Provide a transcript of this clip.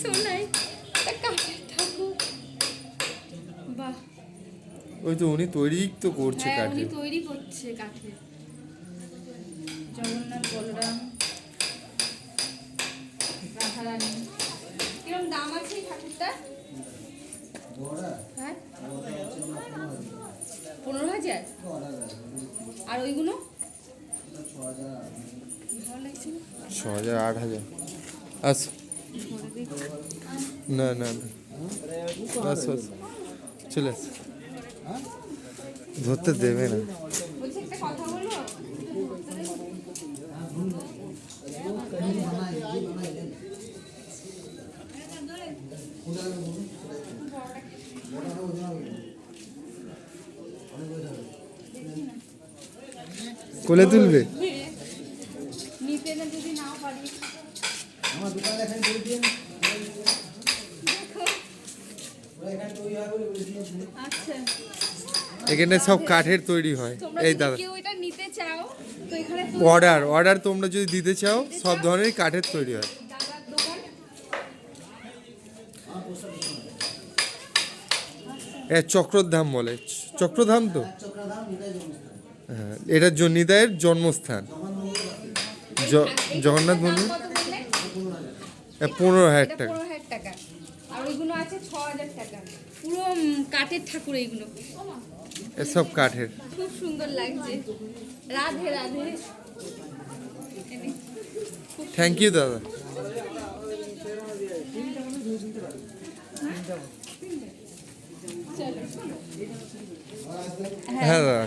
সোনাই কাঠের ঠাকুর। বাহ, ওই তো উনি তৈরি তো করছে হ্যাঁ উনি কাঠে। তৈরি করছে কাঠে। জগন্নাথ বলরাম রাধারানী। কিরম দাম আছে এই ঠাকুরটা? হ্যাঁ 15,000। আর ওইগুলো 6,000 8,000। আস না না না, আস আস চলে আস, ধরতে দেবে না। বলছি একটা কথা বলবো। কোলে তুলবে? নিতে না যদি নাও পারি। আমার দোকানে এখানে করে দিন। আচ্ছা, এখানে সব কাঠের তৈরি হয়। তোমরা এই যদি দাদা কেউ এটা নিতে চাও তো এখানে অর্ডার তোমরা যদি দিতে চাও সব ধরনের কাঠের তৈরি হয়। দাদার দোকান। চক্রধাম বলে, চক্রধাম তো, চক্রধাম নিতাই জন্মস্থান। হ্যাঁ এটা নিতাইয়ের জন্মস্থান। জগন্নাথ দাম মন্দির কত বললে? 15,000 এটা টাকা। 15,000 টাকা। আর ওইগুলো আছে 6,000 টাকা। পুরো কাঠের ঠাকুর এইগুলো। এসব কাঠের। খুব সুন্দর লাগছে। রাধে রাধে। থ্যাংক ইউ দাদা। চলো। হ্যাঁ দাদা।